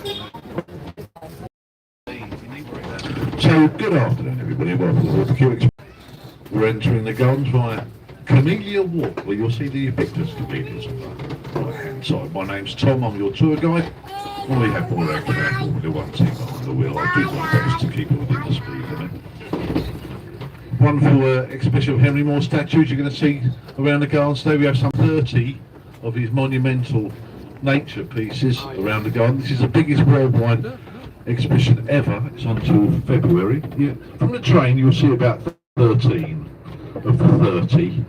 So, good afternoon everybody, welcome to the Q. We're entering the gardens via Camellia Walk, where you'll see the ubiquitous camellias on the right hand side. My name's Tom, I'm your tour guide. When we have more around about Formula 1 team behind the wheel, I do my best to keep it within the speed limit. Wonderful exhibition of Henry Moore statues you're going to see around the gardens today. We have some 30 of his monumental nature pieces around the garden. This is the biggest worldwide exhibition ever. It's until February. From the train you'll see about 13 of the 30.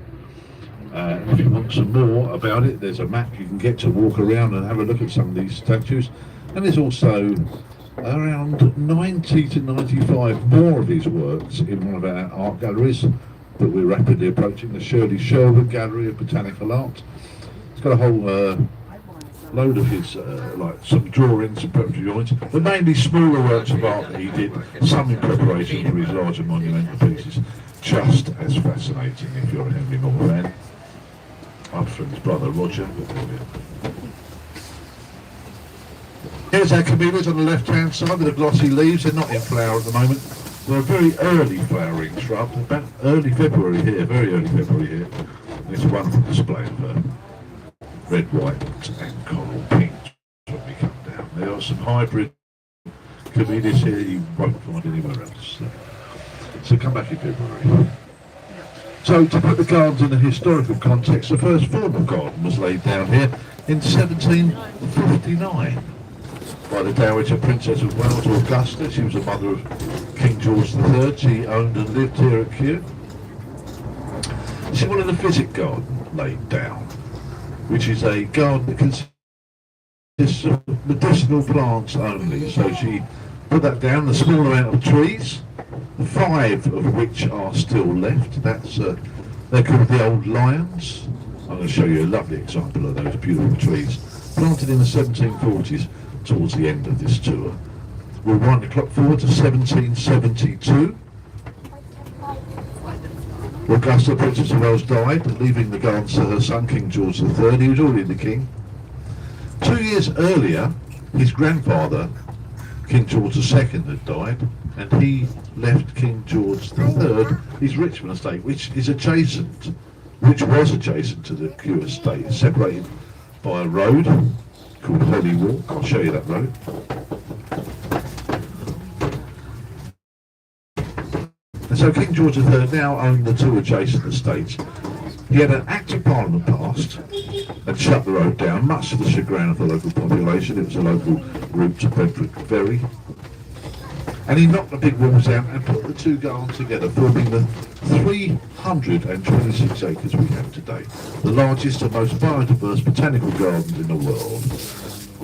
If you want some more about it, there's a map you can get to walk around and have a look at some of these statues. And there's also around 90 to 95 more of his works in one of our art galleries that we're rapidly approaching, the Shirley Sherwood Gallery of Botanical Art. It's got a whole load of his, like some drawings and preparatory drawings, but mainly smaller works of art that he did, some in preparation for his larger monumental pieces. Just as fascinating if you're a Henry Moore fan. I'm from his brother Roger. Here's our camellias on the left hand side with the glossy leaves. They're not in flower at the moment. They're a very early flowering shrub, about early February here, very early February here. And it's a wonderful display of red, white and coral pinks when we come down. There are some hybrid camellias here you won't find anywhere else. So come back in February. So to put the gardens in a historical context, the first formal garden was laid down here in 1759 by the Dowager Princess of Wales, Augusta. She was the mother of King George III. She owned and lived here at Kew. This is one of the physic gardens laid down, which is a garden that consists of medicinal plants only. So she put that down, a small amount of trees, 5 of which are still left. That's they're called the Old Lions. I'm going to show you a lovely example of those beautiful trees planted in the 1740s towards the end of this tour. We'll wind the clock forward to 1772. Augusta, Princess of Wales, died, leaving the gardens to her son, King George III. He was already the king. 2 years earlier, his grandfather, King George II, had died, and he left King George III his Richmond estate, which was adjacent to the Kew estate, separated by a road called Holly Walk. I'll show you that road. And so King George III now owned the 2 adjacent estates. He had an Act of Parliament passed and shut the road down, much to the chagrin of the local population. It was a local route to Bedford Ferry. And he knocked the big walls down and put the 2 gardens together, forming the 326 acres we have today, the largest and most biodiverse botanical gardens in the world.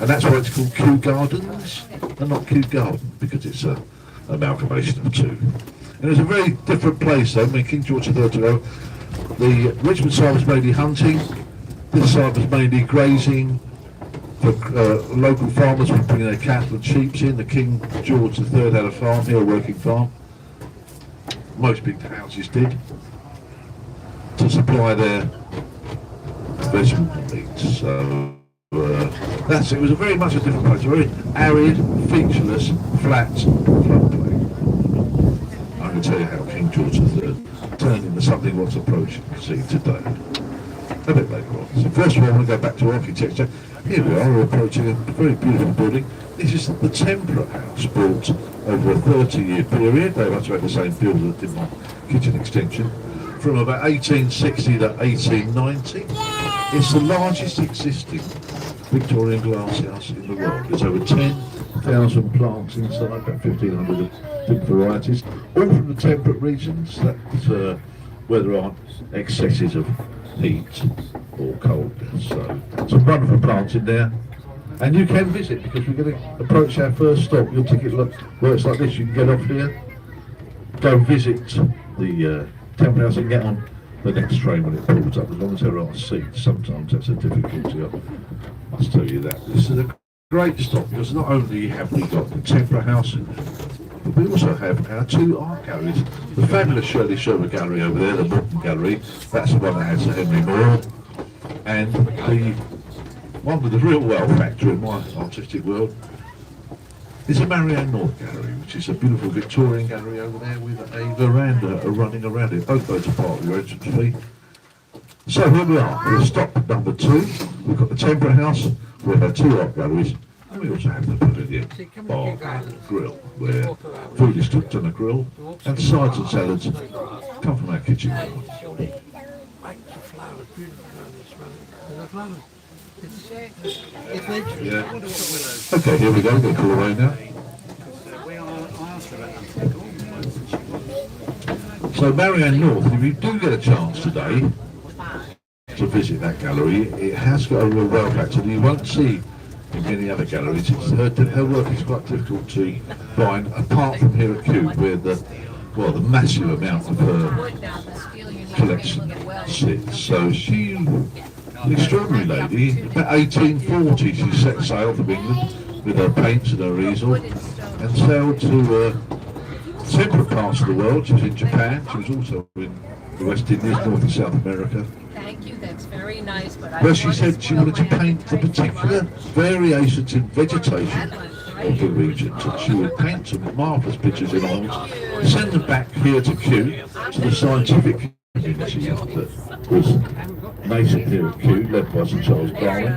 And that's why it's called Kew Gardens and not Kew Garden, because it's an amalgamation of 2. And it was a very different place though. When King George III took over, the Richmond side was mainly hunting, this side was mainly grazing. For local farmers would bring their cattle and sheep in. The King George III had a farm here, a working farm. Most big houses did, to supply their vegetable needs. So it was very much a different place, a very arid, featureless, flat floodplain. I can tell you how King George III turned into something what's approaching see today. A bit later on. So first of all, I want to go back to architecture. Here we are, we're approaching a very beautiful building. This is the Temperate House, built over a 30-year period. They must have had the same builder that did my kitchen extension. From about 1860 to 1890. It's the largest existing Victorian glasshouse in the world. There's over 10,000 plants inside, about 1,500 of different varieties, all from the temperate regions, where there aren't excesses of heat or coldness. So some wonderful plants in there, and you can visit because we're going to approach our first stop. Your ticket works like this: you can get off here, go visit the Temple House, and get on the next train when it pulls up, as long as there are seats. Sometimes that's a difficulty, I must tell you that. This is a great stop because not only have we got the Temple House, but we also have our 2 art galleries. The fabulous Shirley Sherwood Gallery over there, the Modern Gallery, that's the one that has Henry Moore, and the one with the real wow factor in my artistic world is the Marianne North Gallery, which is a beautiful Victorian gallery over there with a veranda running around it. Both those are part of your entrance fee. So here we are, we're stop number 2. We've got the Tempera House, we have 2 art galleries, and we also have the pavilion bar and grill, where food is cooked on a grill, and sides and salads come from our kitchen. Yeah. Okay, here we go, we'll call away now. So Marianne North, if you do get a chance today to visit that gallery, it has got a real wow factor that you won't see in many other galleries. Her work is quite difficult to find, apart from here at Cube, where the massive amount of her collection sits. So she's an extraordinary lady. About 1840 she set sail from England with her paints and her easel and sailed to several parts of the world. She was in Japan, she was also in the West Indies, North and South America. Thank you, that's very nice. But where she said she wanted to paint the particular variations in vegetation of the regions, and she would paint some marvellous pictures in oils, send them back here to Kew, to the scientific community that was nascent here at Kew, led by Sir Charles Darwin.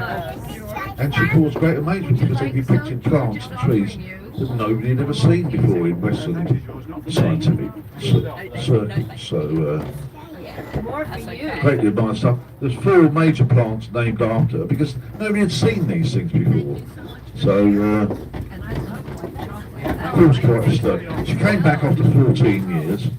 And she caused great amazement because they'd be picking plants and trees that nobody had ever seen before in Western scientific circles. So greatly admired stuff. There's 4 major plants named after her because nobody had seen these things before. So it was quite a study. She came back after 14 years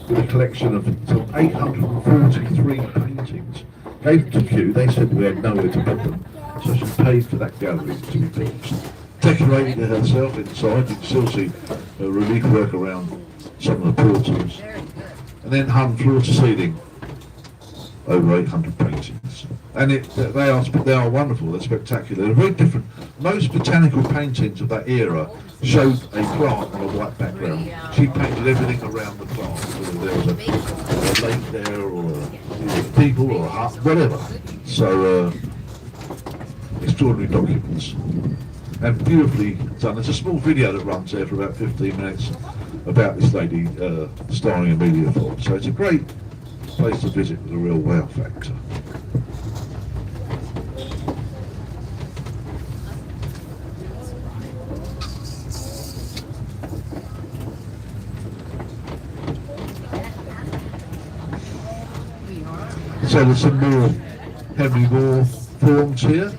with a collection of some 843 paintings. Gave them to Kew, they said we had nowhere to put them, so she paid for that gallery to be built. Decorated it herself inside, you can still see her relief work around some of the portals. And then hung floor to ceiling over 800 paintings. And they are wonderful, they're spectacular. They're very different. Most botanical paintings of that era showed a plant on a white background. She painted everything around the plant, whether there was a lake there or people or a hut, whatever. So extraordinary documents. And beautifully done. There's a small video that runs there for about 15 minutes about this lady starring Amelia Fox. So it's a great place to visit with a real wow factor. So there's some more Henry Moore forms here.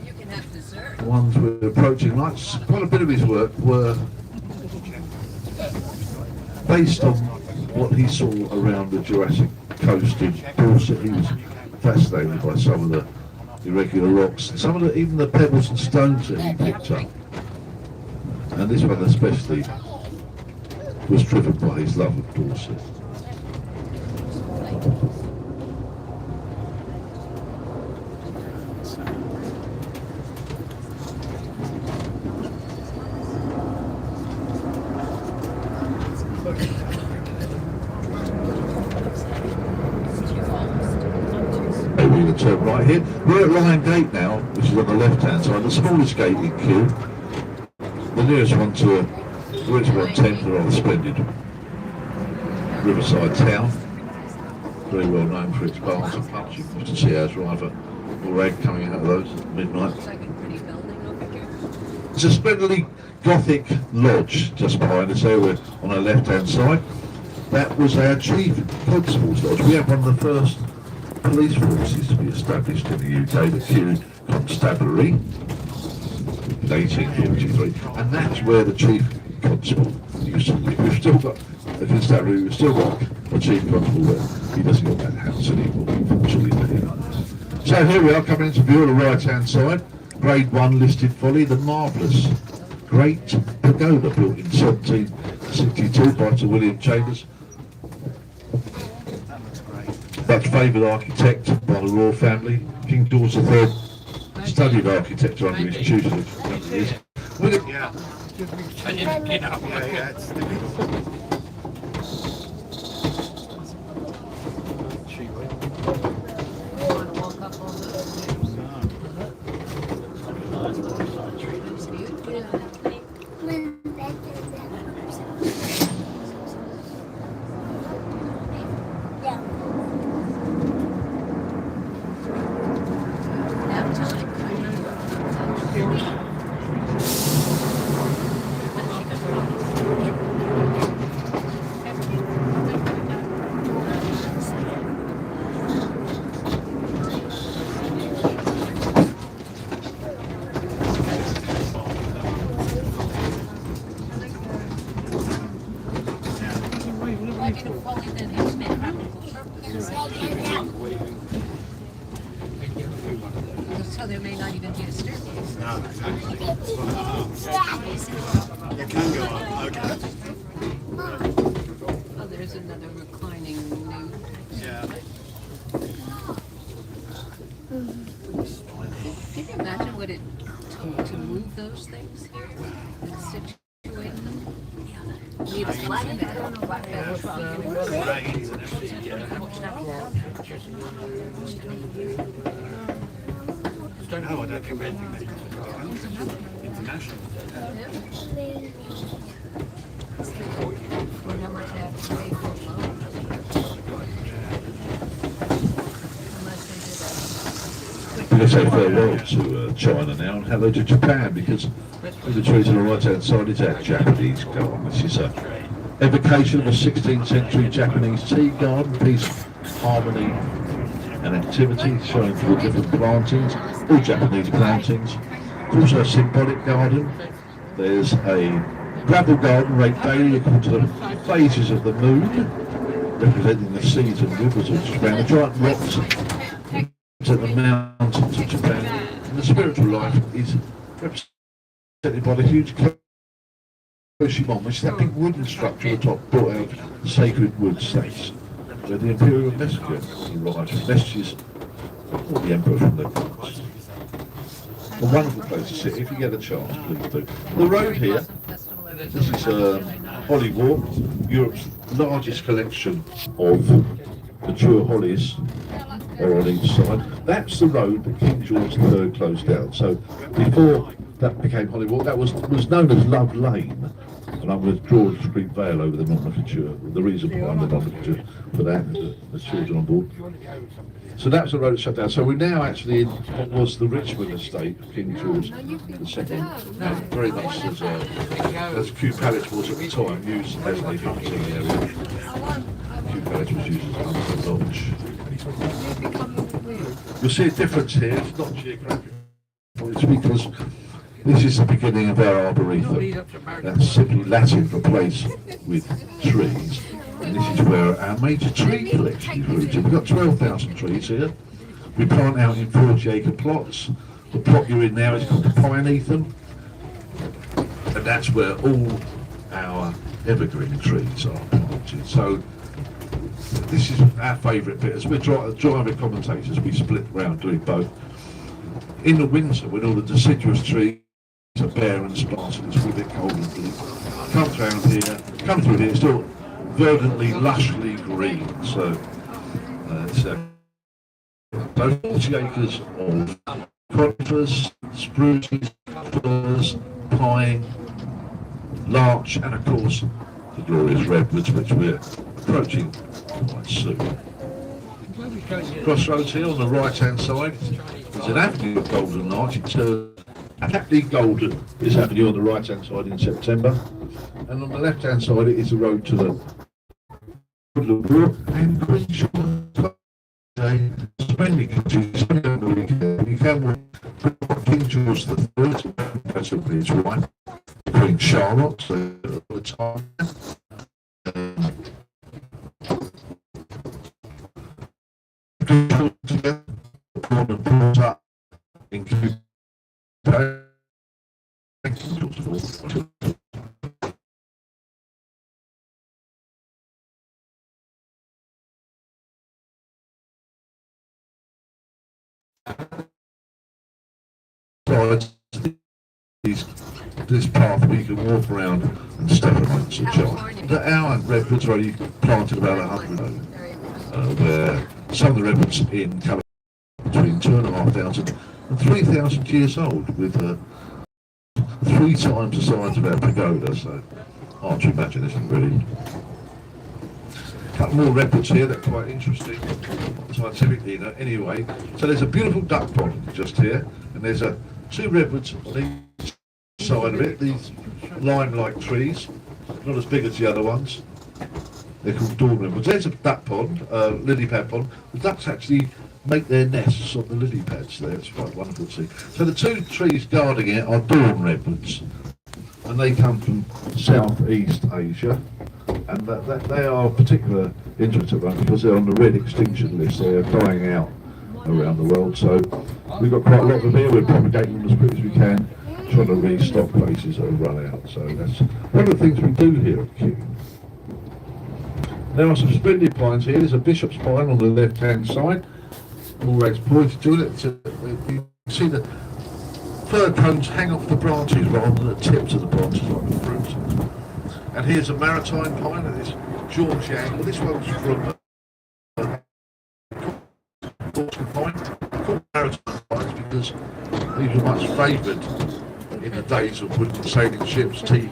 The ones we're approaching, like quite a bit of his work were based on what he saw around the Jurassic coast in Dorset. He was fascinated by some of the irregular rocks, and some of the, even the pebbles and stones that he picked up. And this one especially was driven by his love of Dorset. We're going to turn right here. We're at Lion Gate now, which is on the left-hand side, the smallest gate in Kew. The nearest one to Richmond 10, the rather splendid riverside town. Very well known for its bars and pubs. You can often see our driver or rag coming out of those at midnight. It's a splendidly Gothic lodge just behind us there. We're on our left-hand side. That was our chief constable's lodge. We had one of the first police forces to be established in the UK, the Kew Constabulary, in 1843, and that's where the chief constable used to live. We've still got a constabulary, we've still got a chief constable there. He doesn't got that house anymore, unfortunately. So here we are coming into view on the right-hand side, Grade 1 listed folly, the marvellous Great Pagoda built in 1762 by Sir William Chambers. Much favoured architect by the royal family. King George III studied architecture under his tutelage. Yeah. only then it's meant so there may not even be a staircase. No, exactly. It can go up, okay. Oh, there's another reclining new. Yeah. Can you imagine what it took to move those things here and situate them? Need a flat bed. Rains and everything, yeah. No, I don't think we're international. We're going to say farewell to China now and hello to Japan, because the trees on the right hand side is our Japanese garden. This is a evocation of a 16th century Japanese tea garden, peace, harmony and activity, showing for the different plantings, all Japanese plantings. It's also a symbolic garden. There's a gravel garden rated daily according to the phases of the moon, representing the seas and rivers of Japan. The giant rocks at the mountains of Japan. And the spiritual life is represented by the huge Koshimon, which is that big wooden structure at the top, brought out the sacred wood states, where the imperial messenger arrived with messages for the emperor from the gods. A wonderful place to sit if you get a chance, please do. The road here, this is Holly Walk, Europe's largest collection of mature hollies, or on each side. That's the road that King George III closed down. So before that became Holly Walk, that was known as Love Lane. And I'm with George Street Vale over the nomenclature. The reason behind the nomenclature for that is the children on board. So that's the road that shut down. So we're now actually in what was the Richmond estate of King George II. Very much as Kew Palace was at the time, used as a hunting area. Kew Palace was used as a hunting lodge. You'll see a difference here. It's not geographical. It's because this is the beginning of our arboretum. That's simply Latin for place with trees. And this is where our major tree collection is rooted. We've got 12,000 trees here. We plant out in 40-acre plots. The plot you're in now is called the Pine Ethan. And that's where all our evergreen trees are planted. So this is our favourite bit. As we're driving commentators, we split round doing both. In the winter, when all the deciduous trees are bare and sparse and it's a bit cold and blue, come through here, it's still verdantly, lushly green. So it's 40 acres of conifers, spruces, firs, pine, larch, and of course the glorious redwoods, which we're approaching quite soon. Crossroads here on the right hand side is an avenue of golden larch. It's Happily Golden is avenue on the right hand side in September, and on the left hand side it is the road to the Woodland Walk and Green Shore. Splendid countries, on the weekend. You can walk King George III, possibly his wife, Queen Charlotte, at the time. Together, born and brought up in Kew. This path we can walk around and step amongst the giant. Our redwoods are only planted about 100, where some of the redwoods in California between 2,500 and 3,000 years old, with 3 times the size of our pagoda, so hard to imagine, isn't it, really? A couple more redwoods here that are quite interesting, scientifically anyway. So there's a beautiful duck pond just here, and there's 2 redwoods on each side of it, these lime-like trees, not as big as the other ones. They're called dawn redwoods. There's a duck pond, lily pad pond. The ducks actually make their nests on the lily pads there. It's quite wonderful to see. So the 2 trees guarding it are dawn redwoods, and they come from Southeast Asia. and that they are of particular interest to them because they're on the red extinction list. They are dying out around the world. So we've got quite a lot of them here. We're propagating them as quick as we can, trying to restock places that have run out. So that's one of the things we do here at Kew. There are some splendid pines here. There's a bishop's pine on the left-hand side. All rags pointed to it. You can see the fir cones hang off the branches rather than the tips of the branches like the fruit. And here's a maritime pine, and it's George Yang. Well, this one's from called maritime pines because these were much favoured in the days of wooden sailing ships, tea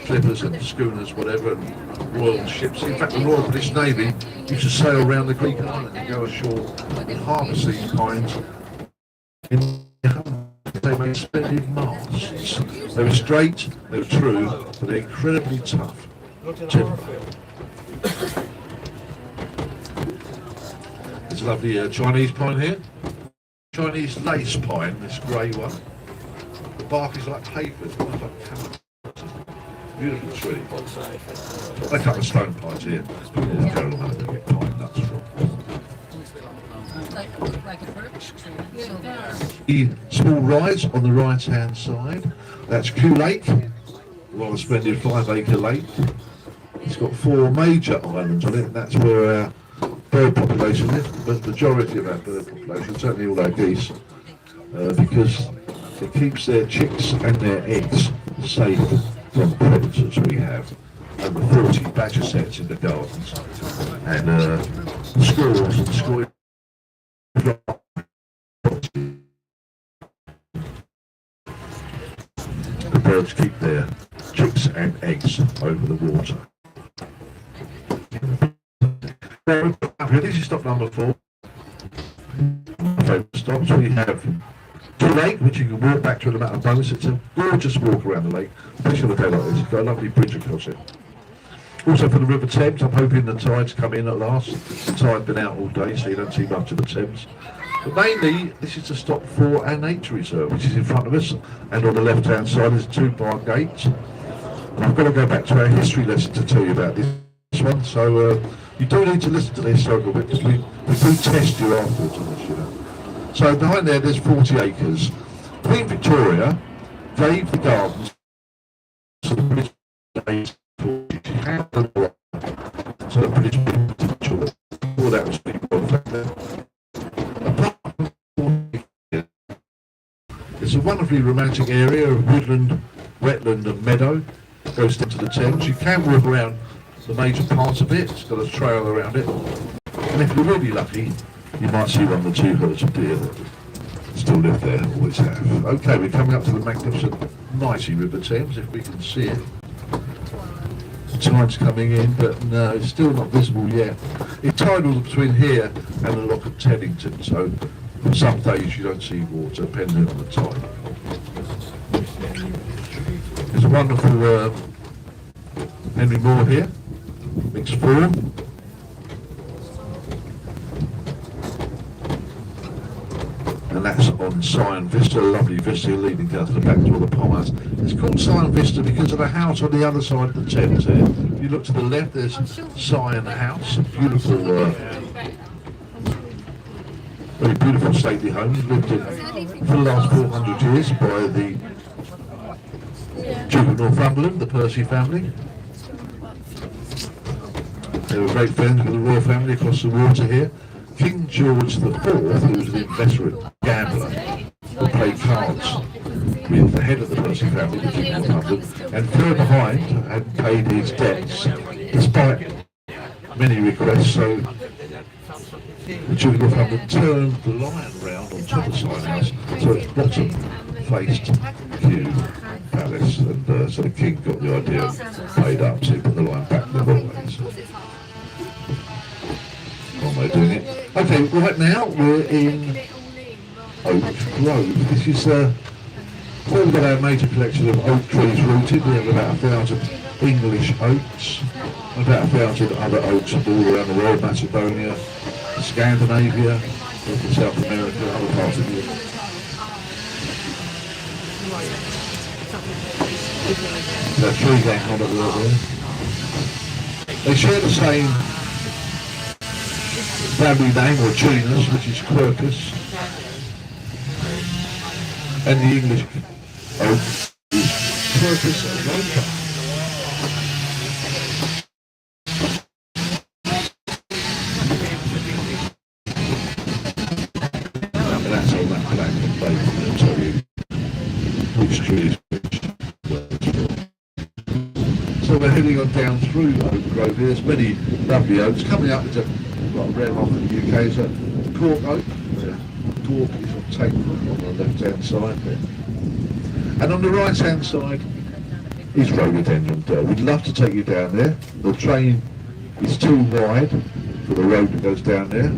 clippers and schooners, whatever, and royal ships. In fact, the Royal British Navy used to sail around the Greek island and go ashore and harvest these pines. They made splendid masts. They were straight, they were true, but they're incredibly tough timber. There's a lovely Chinese pine here. Chinese lace pine, this grey one. The bark is like paper. It's like beautiful tree. A couple of stone pines here. People in Carolina to get pine nuts from. Like a birch tree. So The small rise on the right hand side. That's Kew Lake. Well, a splendid 5-acre lake. It's got 4 major islands on it, and that's where our bird population lives. The majority of our bird population, certainly all our geese, because it keeps their chicks and their eggs safe from predators. We have over 40 badger sets in the gardens, and squirrels and squirrels. The birds keep their chicks and eggs over the water. This is stop number 4. Favourite stops. We have Kew Lake, which you can walk back to in a matter of moments. It's a gorgeous walk around the lake, especially on a day like this. It's got a lovely bridge across it. Also for the River Thames, I'm hoping the tide's come in at last. The tide's been out all day, so you don't see much of the Thames. But mainly, this is a stop for our nature reserve, which is in front of us, and on the left-hand side there's 2 barn gates. And I've got to go back to our history lesson to tell you about this one, so you do need to listen to the historical bit, because we do test you afterwards on this, you know. So behind there's 40 acres. Queen Victoria gave the gardens to the British Navy. She had them all so the British people all that was people. It's a wonderfully romantic area of woodland, wetland and meadow. It goes into the Thames. You can walk around the major parts of it. It's got a trail around it. And if you're really lucky, you might see one or 2 herds of deer that still live there, always have. Okay, we're coming up to the magnificent, mighty River Thames, if we can see it. The tide's coming in, but no, it's still not visible yet. It tidals between here and the Lock of Teddington, so some days you don't see water, depending on the tide. There's a wonderful Henry Moore here, mixed form. And that's on Sion Vista, a lovely vista leading down to the back door of the Palm House. It's called Sion Vista because of the house on the other side of the Thames there. If you look to the left, there's Sion House, a beautiful, very beautiful stately home. Lived in for the last 400 years by the Duke of Northumberland, the Percy family. They were great friends with the royal family across the water here. King George IV, who was an inveterate gambler, who played cards with the head of the Percy family, the Duke of Northumberland, and further behind had paid his debts, despite many requests. So the Duke of Northumberland turned the lion round on top of Sion House, so its bottom faced Kew Palace, and so the king got the idea paid up, so he put the lion back in the hallways. Am I doing it? Okay, right now we're in Oak Grove. This is where we've got our major collection of oak trees rooted. We have about 1,000 English oaks, about 1,000 other oaks all around the world, Macedonia, Scandinavia, South America, other parts of Europe. There's a tree gang on at the there. They share the same family name or genus, which is Quercus, and the English oak is Quercus alba. And that's on that black plate, I'll tell you which tree is which. So we're heading on down through Oak Grove here. There's many lovely oaks. Coming up is a rare one in the UK is a cork oak. The cork is a tapered on the left hand side there. And on the right hand side is rhododendron. We'd love to take you down there. The train is too wide for the road that goes down there.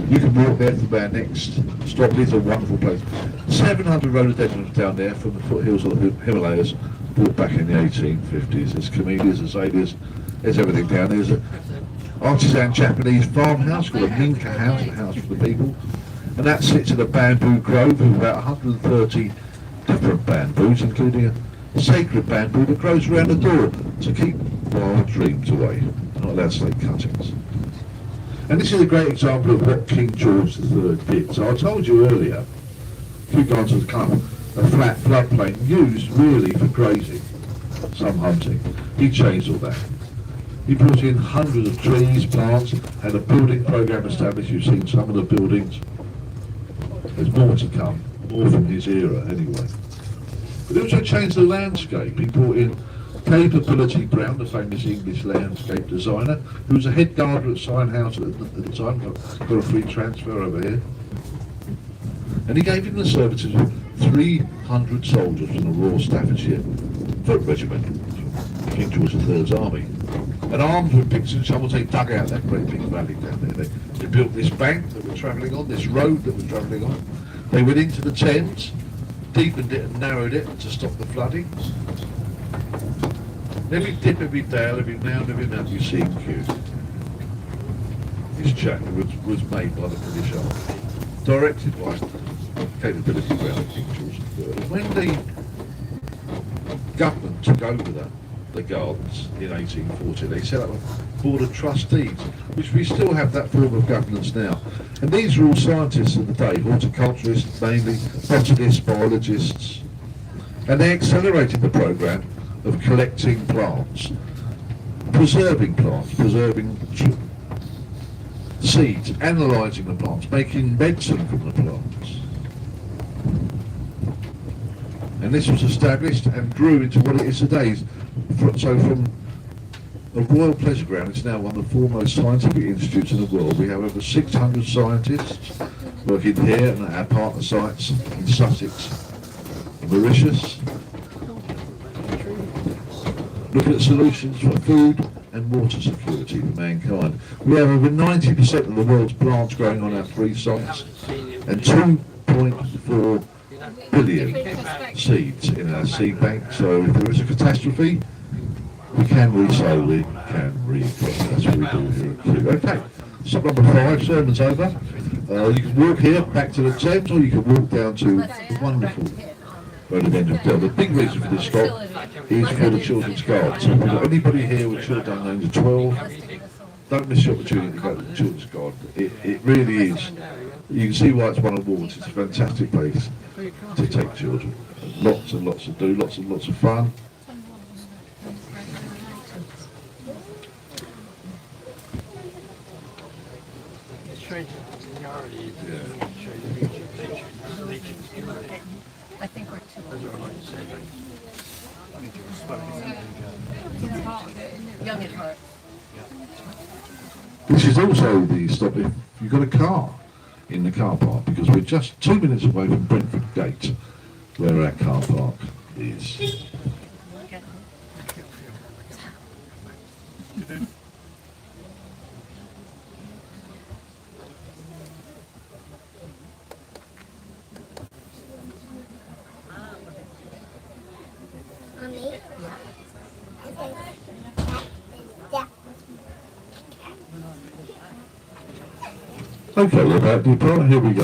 You can walk there from our next stop. It's a wonderful place. 700 rhododendrons down there from the foothills of the Himalayas. Brought back in the 1850s. There's camellias, azaleas, there's everything down there. There's an artisan Japanese farmhouse called a Minka house, a house for the people. And that sits in a bamboo grove of about 130 different bamboos, including a sacred bamboo that grows around the door to keep wild dreams away. You're not allowed to take cuttings. And this is a great example of what King George III did. So I told you earlier, Kew Gardens Club, a flat floodplain used really for grazing, some hunting. He changed all that. He brought in hundreds of trees, plants, had a building program established. You've seen some of the buildings. There's more to come, more from his era anyway. But he also changed the landscape. He brought in Capability Brown, the famous English landscape designer, who was a head gardener at Sign House at the time, got a free transfer over here. And he gave him the services of 300 soldiers from the Royal Staffordshire Foot Regiment, King George III's army. And armed with picks and shovels, they dug out that great big valley down there. They built this bank that we're travelling on, this road that we're travelling on. They went into the Thames, deepened it and narrowed it to stop the flooding. Every dip, every dale, every mound you see in Kew. This chap was made by the British Army, directed by Capability Brown and King George III. When the government took over the gardens in 1840, they set up a board of trustees, which we still have that form of governance now. And these were all scientists of the day, horticulturists mainly, botanists, biologists, and they accelerated the programme of collecting plants, preserving seeds, analysing the plants, making medicine from the plants. And this was established and grew into what it is today. So from a royal pleasure ground, it's now one of the foremost scientific institutes in the world. We have over 600 scientists working here and at our partner sites in Sussex and Mauritius, looking at solutions for food and water security for mankind. We have over 90% of the world's plants growing on our 3 sites and 2.4 billion seeds in our seed bank. So if there is a catastrophe, we can resow, we can regrow. That's what we do here at Kew. Okay, stop number 5, sermon's over. You can walk here back to the Thames, or you can walk down to the wonderful rhododendron dell. The big reason for this stop is for the children's garden. So if you've got anybody here with children under 12, don't miss the opportunity to go to the children's garden. It really is. You can see why it's won awards. It's a fantastic place to take children. Lots and lots to do, lots and lots of fun. I think we're too young at heart. This is also the stop if you've got a car in the car park, because we're just 2 minutes away from Brentford Gate, where our car park is. Okay, we're about to depart. Here we go.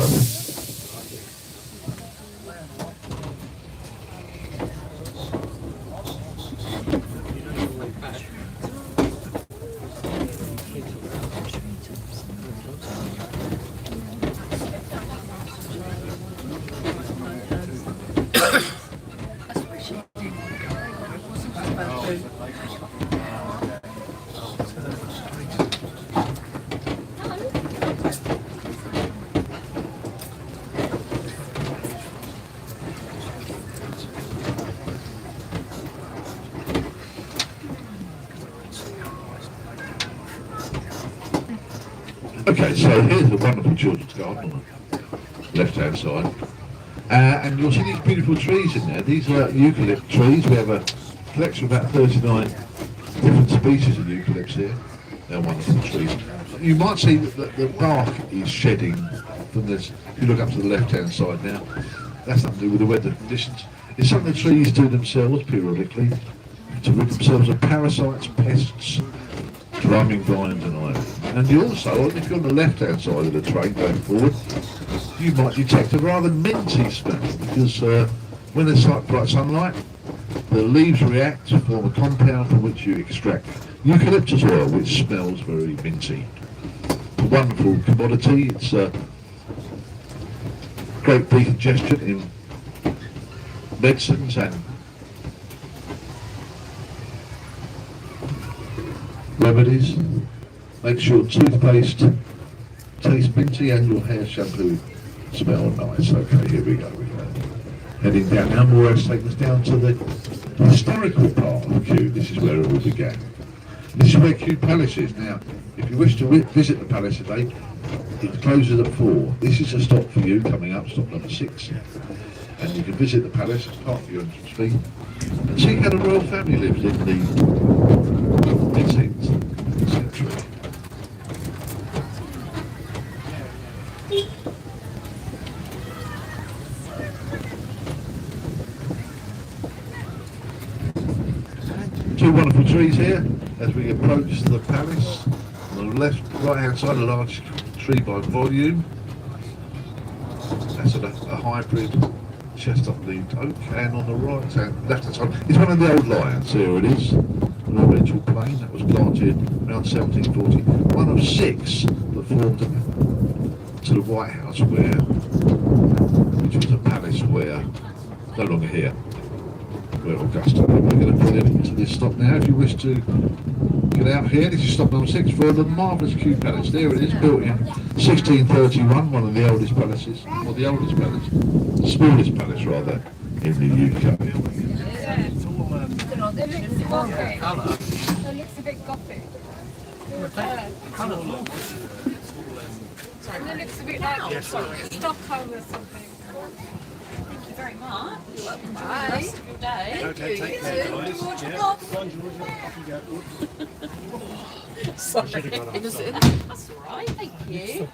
Okay, so here's a wonderful children's garden on the left-hand side. And you'll see these beautiful trees in there. These are eucalypt trees. We have a collection of about 39 different species of eucalypts here. They're wonderful trees. You might see that the bark is shedding from this. If you look up to the left-hand side now, that's nothing to do with the weather conditions. It's something the trees do themselves periodically to rid themselves of parasites, pests, drumming vines and ivy. And you also, if you're on the left-hand side of the train going forward, you might detect a rather minty smell because when there's bright sunlight, the leaves react to form a compound from which you extract eucalyptus oil, which smells very minty. It's a wonderful commodity. It's a great decongestion in medicines and remedies. Makes your toothpaste taste minty and your hair shampoo smell nice. Okay, here we go. Heading down now, Maura's taking us down to the historical part of Kew. This is where it all began. This is where Kew Palace is. Now, if you wish to visit the palace today, it closes at 4. This is a stop for you coming up, stop number 6. And you can visit the palace as part of your entrance fee and see how the royal family lived in the 18th century. Two wonderful trees here as we approach the palace. On the right hand side, a large tree by volume. That's a hybrid chestnut-leaved oak, and on the left hand side is one of the old lions. Here it is, an original plane that was planted around 1740. One of 6 that formed to the White House Square, which was a palace square, no longer here. We're Augusta. We're going to put into this stop now. If you wish to get out here, this is stop number 6 for the marvellous Kew Palace. There it is, built in 1631, one of the oldest palaces, or the oldest palace, the smallest palace rather, in the UK. It looks a bit gothic. And it looks a bit like Stockholm or something. Thank you very much. You're welcome. Bye. The rest of your day. Okay, take care, guys. Sorry. That's all right. Thank you.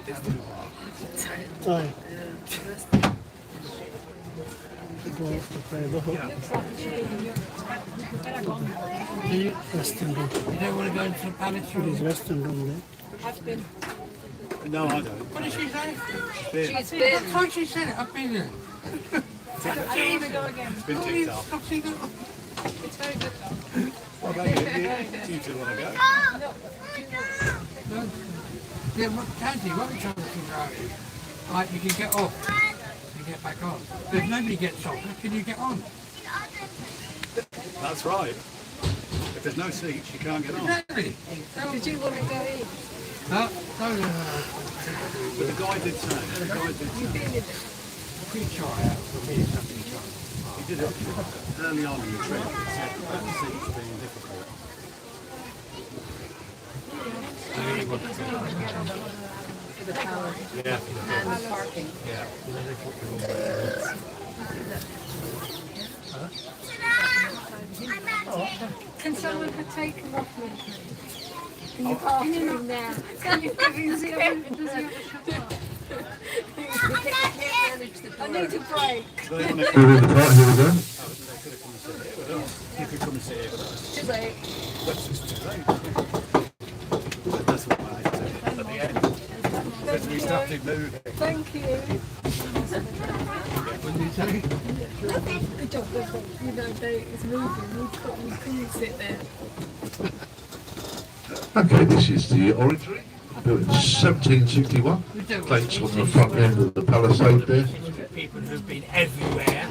Western room. You don't want to go into the palace It is Western room there. I've been. No, I don't. What did she say? She's been. I thought she said it. I've been there. I don't want to go again. It's been ticked off. It's very good though. What about you? Do you two want to go? Yeah, Tanti, what we're trying to figure out is, like, you can get off and get back on. But if nobody gets off, how can you get on? That's right. If there's no seats, you can't get on. Exactly. Did you want to go in? No. But the guy did say. The guy did say. We try out for me, something try. He did it early on in the trip. He said about the seats being difficult. For the power Yeah. and the parking. Yeah. Can someone take them off me? Can you park in there? Can you does he have a shop? I need a break. So they want to Here we go. You could come and sit here. Too late. That's just too late. That's what I said at the end. Because we started moving. Thank you. The job that, you know, it's moving. We couldn't sit there. Okay, this is the oratory, built in 1761. Plates on the front end of the palisade there. People who've been everywhere.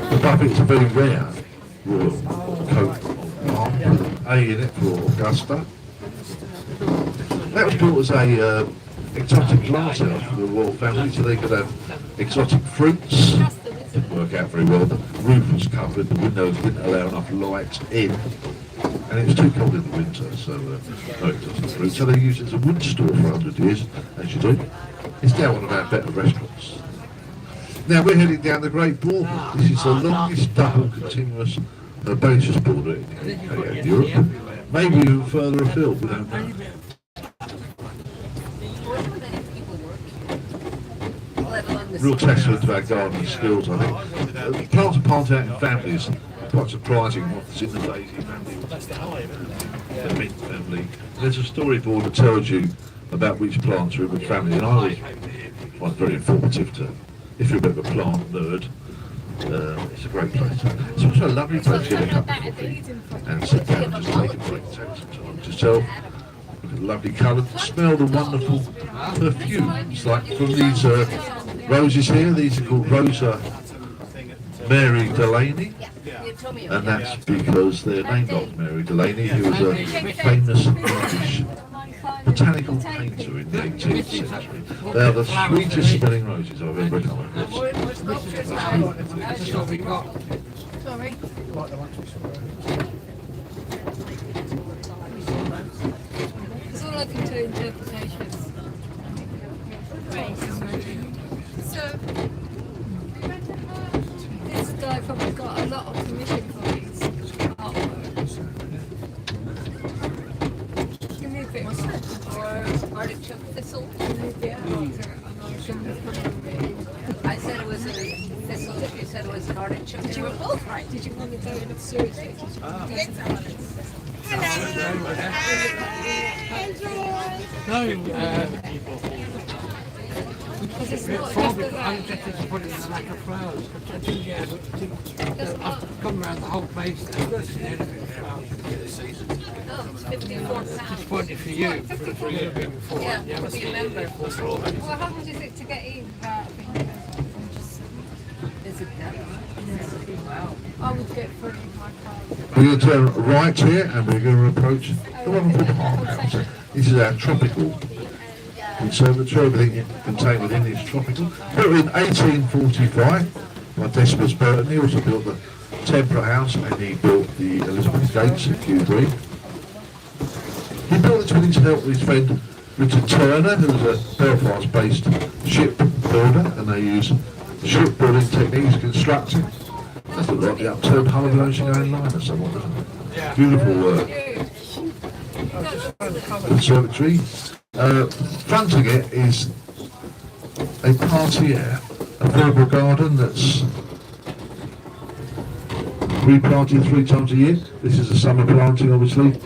The I think it's a very rare royal coat plant with an A in it for Augusta. That was built as a exotic glass house for the royal family, so they could have exotic fruits. Didn't work out very well. The roof was covered, the windows didn't allow enough light in, and it was too cold in the winter, so no exotic fruit. So they used it as a wood store for 100 years, as you do. It's now one of our better restaurants. Now we're heading down the Great Border. This is the longest double continuous herbaceous border in the UK and Europe. Maybe even further afield, we don't know. Real testament to our gardening skills, I think. Plants are planted out in families. Quite surprising what's in the daisy family, what's in the mint family. There's a storyboard that tells you about which plants are in the family, and I always find it very informative to, if you're a bit of a plant nerd, it's a great place. It's also a lovely place to get a cup of coffee and sit down and just take a break, take some time to yourself. Look at the lovely colour, smell the wonderful perfumes, like from these roses here. These are called Rosa Mary Delaney, and that's because they're named after Mary Delaney, who was a famous English botanical painter in the 18th century. They are the sweetest smelling roses I've ever come across. Sorry. It's all open to interpretations. So, this guy probably got a lot of commission for his artwork. Give me a bit. Or artichoke thistle. Give me a bit of answer, and I'll show you. I said it was a thistle, you said it was an artichoke. You were both right. Did you want to go in seriously? Because it's not just I'm just to put it in a lack of flowers. I think I've come around the whole place now. Oh, it's 54 Just pounds. bought it for you, for a little bit before. Yeah, to be a member. Well, how much is it to get in without being there? Is it that much? Wow. I would get free of my card. We're going to turn right here and we're going to approach the wonderful farmhouse. This is our tropical conservatory. Everything contained within is tropical. Built in 1845 by Decimus Burton. He also built the Temperate House and he built the Elizabeth Gates at Kew Green. He built this with his help with his friend Richard Turner, who was a Belfast-based ship builder, and they use shipbuilding techniques constructing. That's a lot like the upturned hull of an ocean-going liner, somewhat, isn't it? Beautiful conservatory. Fronting it is a parterre, a verbal garden that's replanted 3 times a year. This is a summer planting, obviously.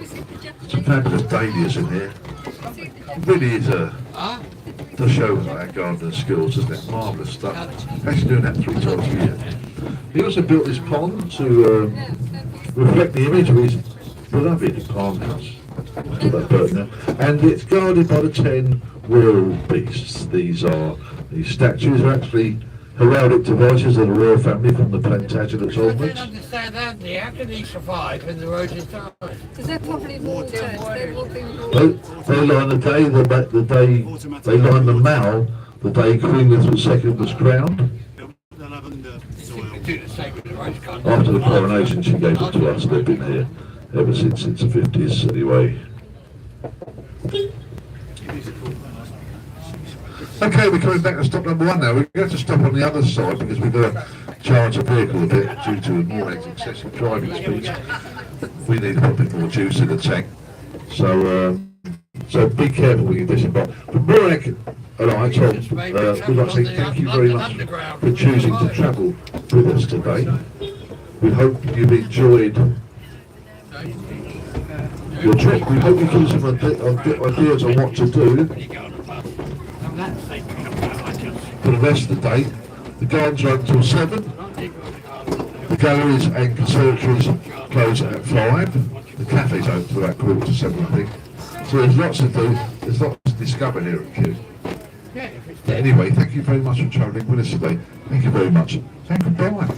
Some fabulous dahlias in here. It really is to show our gardener's skills, isn't it? Marvellous stuff. Actually doing that 3 times a year. He also built this pond to reflect the image of his beloved farmhouse. And it's guarded by the 10 royal beasts. These statues are actually heraldic devices of the royal family from the Plantagenets I don't onwards. understand that. How can he survive when the roses die? Because they're probably watered. They've all been They line the day, they line the mall the day Queen Elizabeth II was crowned. Do the same with the rose garden. After the coronation, she gave it to us. They've been here ever since the 50s, anyway. Okay, we're coming back to stop number 1 now. We're going to stop on the other side because we've got to charge the vehicle a bit due to Morehead's excessive driving speeds. We need a bit more juice in the tank. So be careful when you disembark. But Morehead and I, Tom, we'd like to say thank you very much for choosing to travel with us today. We hope you've enjoyed your trip. We hope you give some ideas on what to do for the rest of the day. The gardens are open until 7. The galleries and conservatories close at 5. The cafe's open till about 6:45, I think. So there's lots to do. There's lots to discover here at Kew. But anyway, thank you very much for travelling with us today. Thank you very much. And goodbye.